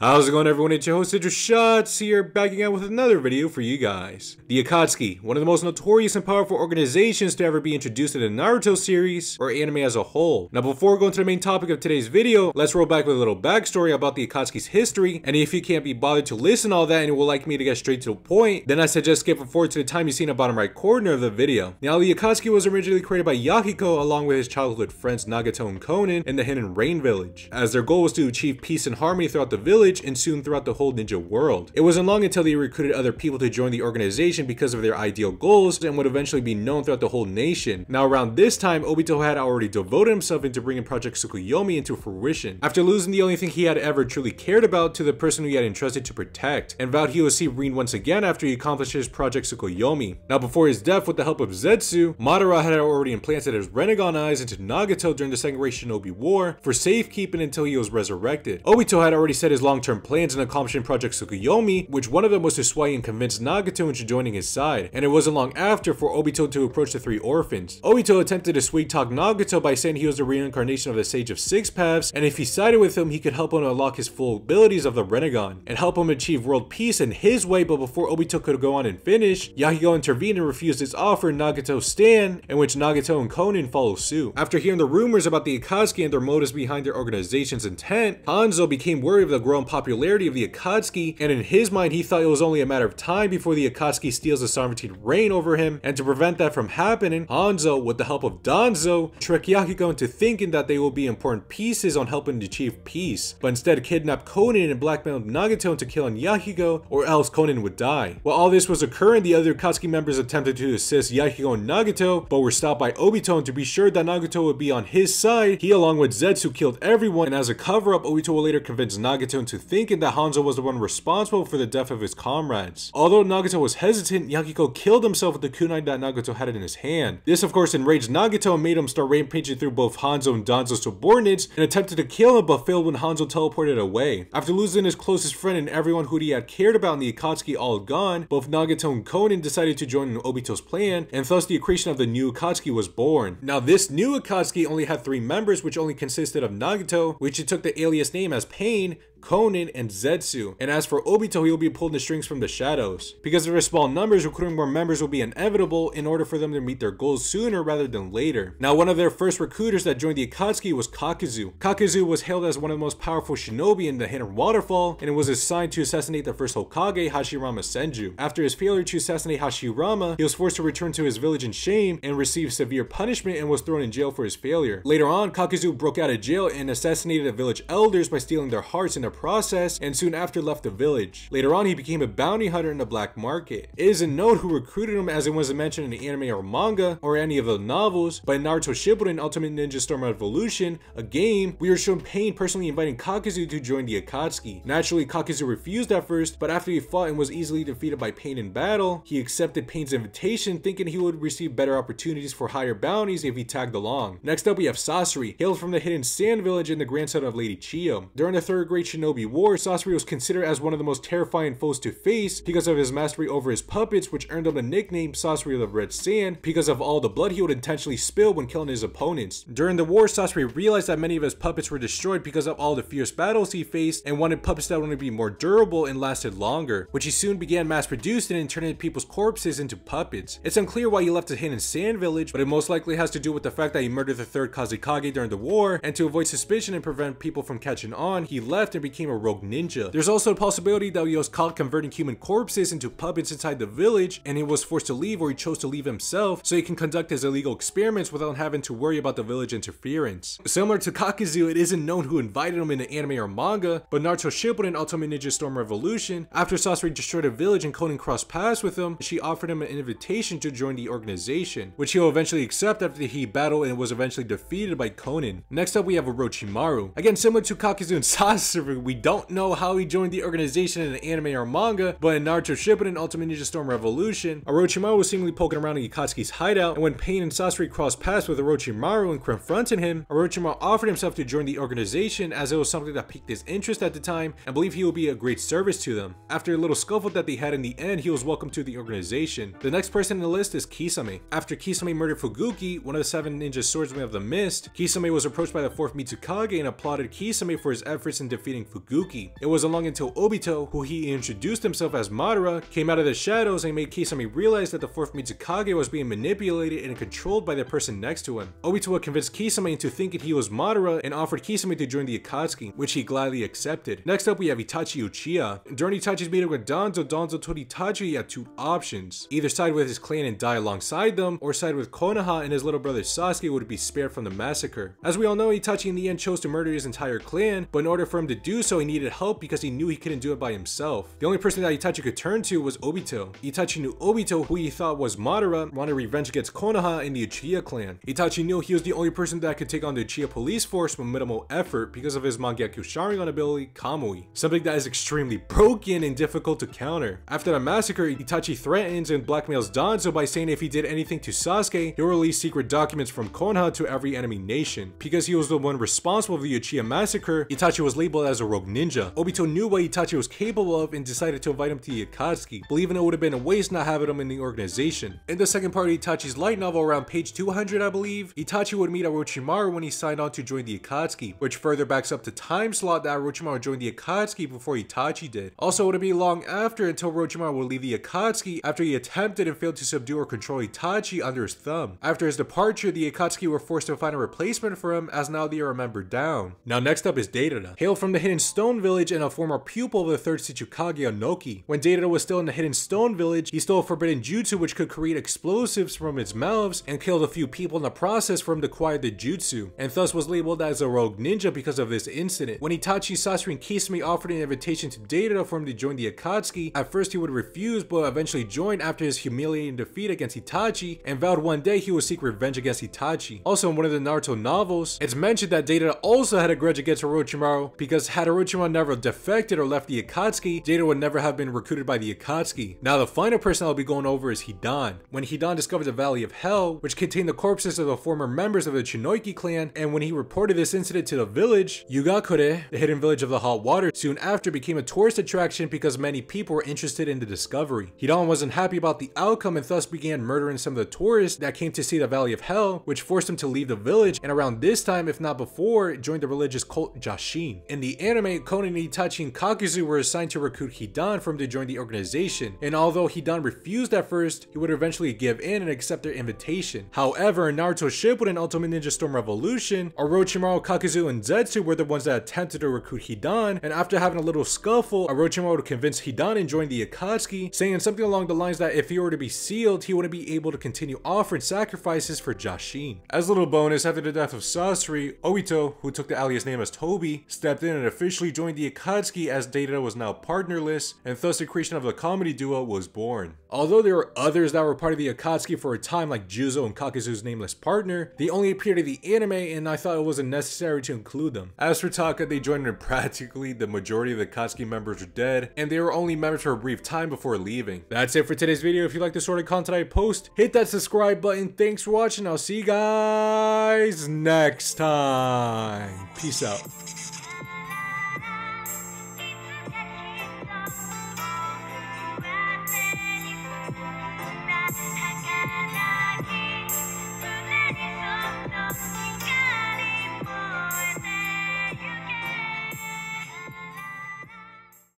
How's it going, everyone? It's your host, Citrus Shots here, backing out with another video for you guys. The Akatsuki, one of the most notorious and powerful organizations to ever be introduced in the Naruto series, or anime as a whole. Now, before going to the main topic of today's video, let's roll back with a little backstory about the Akatsuki's history, and if you can't be bothered to listen to all that and would like me to get straight to the point, then I suggest skipping forward to the time you see in the bottom right corner of the video. Now, the Akatsuki was originally created by Yahiko along with his childhood friends Nagato and Konin in the Hidden Rain Village, as their goal was to achieve peace and harmony throughout the village and soon throughout the whole ninja world. It wasn't long until they recruited other people to join the organization because of their ideal goals and would eventually be known throughout the whole nation. Now, around this time, Obito had already devoted himself into bringing Project Tsukuyomi into fruition, after losing the only thing he had ever truly cared about to the person who he had entrusted to protect, and vowed he would see Rin once again after he accomplished his Project Tsukuyomi. Now, before his death, with the help of Zetsu, Madara had already implanted his Rinnegan eyes into Nagato during the Second Great Shinobi War for safekeeping until he was resurrected. Obito had already set his long-term plans in accomplishing Project Tsukuyomi, which one of them was to sway and convince Nagato into joining his side, and it wasn't long after for Obito to approach the three orphans. Obito attempted to sweet talk Nagato by saying he was the reincarnation of the Sage of Six Paths, and if he sided with him, he could help him unlock his full abilities of the Rinnegan, and help him achieve world peace in his way. But before Obito could go on and finish, Yahiko intervened and refused his offer, Nagato's stand, in which Nagato and Konin follow suit. After hearing the rumors about the Akatsuki and their motives behind their organization's intent, Hanzo became worried of the growing popularity of the Akatsuki, and in his mind he thought it was only a matter of time before the Akatsuki steals the sovereignty reign over him, and to prevent that from happening, Hanzo, with the help of Danzo, tricked Yahiko into thinking that they will be important pieces on helping to achieve peace, but instead kidnapped Konin and blackmailed Nagato into killing Yahiko, or else Konin would die. While all this was occurring, the other Akatsuki members attempted to assist Yahiko and Nagato, but were stopped by Obito, and to be sure that Nagato would be on his side, he along with Zetsu killed everyone, and as a cover-up, Obito will later convince Nagato into thinking that Hanzo was the one responsible for the death of his comrades. Although Nagato was hesitant, Yahiko killed himself with the kunai that Nagato had in his hand. This of course enraged Nagato and made him start rampaging through both Hanzo and Danzo's subordinates and attempted to kill him, but failed when Hanzo teleported away. After losing his closest friend and everyone who he had cared about in the Akatsuki all gone, both Nagato and Konin decided to join in Obito's plan, and thus the creation of the new Akatsuki was born. Now, this new Akatsuki only had 3 members, which only consisted of Nagato, which he took the alias name as Pain, Konin, and Zetsu, and as for Obito, he will be pulling the strings from the shadows. Because of their small numbers, recruiting more members will be inevitable in order for them to meet their goals sooner rather than later. Now, one of their first recruiters that joined the Akatsuki was Kakuzu. Kakuzu was hailed as one of the most powerful shinobi in the Hidden Waterfall, and was assigned to assassinate the first Hokage, Hashirama Senju. After his failure to assassinate Hashirama, he was forced to return to his village in shame and received severe punishment and was thrown in jail for his failure. Later on, Kakuzu broke out of jail and assassinated the village elders by stealing their hearts in the process, and soon after left the village. Later on, he became a bounty hunter in the black market. It isn't known who recruited him, as it wasn't mentioned in the anime or manga or any of the novels, but in Naruto Shippuden Ultimate Ninja Storm Revolution, a game, we were shown Pain personally inviting Kakuzu to join the Akatsuki. Naturally, Kakuzu refused at first, but after he fought and was easily defeated by Pain in battle, he accepted Pain's invitation, thinking he would receive better opportunities for higher bounties if he tagged along. Next up, we have Sasori, hailed from the Hidden Sand Village and the grandson of Lady Chiyo. During the Third Great Shinobi War, Sasori was considered as one of the most terrifying foes to face because of his mastery over his puppets, which earned him the nickname Sasori of the Red Sand because of all the blood he would intentionally spill when killing his opponents. During the war, Sasori realized that many of his puppets were destroyed because of all the fierce battles he faced, and wanted puppets that would be more durable and lasted longer, which he soon began mass producing and turning people's corpses into puppets. It's unclear why he left the Hidden Sand Village, but it most likely has to do with the fact that he murdered the 3rd Kazekage during the war, and to avoid suspicion and prevent people from catching on, he left and became a rogue ninja. There's also a possibility that he was caught converting human corpses into puppets inside the village, and he was forced to leave, or he chose to leave himself so he can conduct his illegal experiments without having to worry about the village interference. Similar to Kakuzu, it isn't known who invited him in the anime or manga, but Naruto Shippuden Ultimate Ninja Storm Revolution, after Sasori destroyed a village and Konin crossed paths with him, she offered him an invitation to join the organization, which he'll eventually accept after he battled and was eventually defeated by Konin. Next up, we have Orochimaru. Again, similar to Kakuzu and Sasori, we don't know how he joined the organization in an anime or manga, but in Naruto Shippuden Ultimate Ninja Storm Revolution, Orochimaru was seemingly poking around in Akatsuki's hideout, and when Pain and Sasori crossed paths with Orochimaru and confronted him, Orochimaru offered himself to join the organization as it was something that piqued his interest at the time and believed he would be a great service to them. After a little scuffle that they had in the end, he was welcomed to the organization. The next person in the list is Kisame. After Kisame murdered Fuguki, one of the 7 ninja swordsmen of the mist, Kisame was approached by the 4th Mitsukage and applauded Kisame for his efforts in defeating named Fuguki. It wasn't long until Obito, who he introduced himself as Madara, came out of the shadows and made Kisame realize that the 4th Mizukage was being manipulated and controlled by the person next to him. Obito would convince Kisame into thinking he was Madara and offered Kisame to join the Akatsuki, which he gladly accepted. Next up we have Itachi Uchiha. During Itachi's meeting with Danzo told Itachi he had 2 options. Either side with his clan and die alongside them, or side with Konoha and his little brother Sasuke would be spared from the massacre. As we all know, Itachi in the end chose to murder his entire clan, but in order for him to do so he needed help because he knew he couldn't do it by himself. The only person that Itachi could turn to was Obito. Itachi knew Obito, who he thought was Madara, wanted revenge against Konoha and the Uchiha clan. Itachi knew he was the only person that could take on the Uchiha police force with minimal effort because of his Mangekyo Sharingan ability, Kamui, something that is extremely broken and difficult to counter. After the massacre, Itachi threatens and blackmails Danzo by saying if he did anything to Sasuke, he'll release secret documents from Konoha to every enemy nation. Because he was the one responsible for the Uchiha massacre, Itachi was labeled as a rogue ninja. Obito knew what Itachi was capable of and decided to invite him to the Akatsuki, believing it would have been a waste not having him in the organization. In the second part of Itachi's light novel, around page 200 I believe, Itachi would meet Orochimaru when he signed on to join the Akatsuki, which further backs up the time slot that Orochimaru joined the Akatsuki before Itachi did. Also, it wouldn't be long after until Orochimaru would leave the Akatsuki after he attempted and failed to subdue or control Itachi under his thumb. After his departure, the Akatsuki were forced to find a replacement for him, as now they are remembered down. Now next up is Deidara. Hailed from the Hidden Stone Village and a former pupil of the 3rd Shichikage Onoki. When Deidara was still in the Hidden Stone Village, he stole a forbidden jutsu which could create explosives from its mouths and killed a few people in the process for him to acquire the jutsu, and thus was labeled as a rogue ninja because of this incident. When Itachi, Sasori, and Kisame offered an invitation to Deidara for him to join the Akatsuki, at first he would refuse but eventually joined after his humiliating defeat against Itachi and vowed one day he would seek revenge against Itachi. Also in one of the Naruto novels, it's mentioned that Deidara also had a grudge against Orochimaru because had Orochimaru never defected or left the Akatsuki, Deidara would never have been recruited by the Akatsuki. Now the final person I'll be going over is Hidan. When Hidan discovered the Valley of Hell, which contained the corpses of the former members of the Chinoiki clan, and when he reported this incident to the village, Yugakure, the hidden village of the hot water, soon after became a tourist attraction because many people were interested in the discovery. Hidan wasn't happy about the outcome and thus began murdering some of the tourists that came to see the Valley of Hell, which forced him to leave the village, and around this time, if not before, joined the religious cult Jashin. In the anime, Konan, Itachi, and Kakuzu were assigned to recruit Hidan for him to join the organization, and although Hidan refused at first, he would eventually give in and accept their invitation. However, in Naruto Shippuden Ultimate Ninja Storm Revolution, Orochimaru, Kakuzu, and Zetsu were the ones that attempted to recruit Hidan, and after having a little scuffle, Orochimaru would convince Hidan and join the Akatsuki, saying something along the lines that if he were to be sealed, he wouldn't be able to continue offering sacrifices for Jashin. As a little bonus, after the death of Sasori, Obito, who took the alias name as Tobi, stepped in and officially joined the Akatsuki as Deidara was now partnerless, and thus the creation of the comedy duo was born. Although there were others that were part of the Akatsuki for a time like Juzo and Kakuzu's nameless partner, they only appeared in the anime and I thought it wasn't necessary to include them. As for Taka, they joined in practically the majority of the Akatsuki members are dead, and they were only members for a brief time before leaving. That's it for today's video. If you like the sort of content I post, hit that subscribe button. Thanks for watching. I'll see you guys next time. Peace out.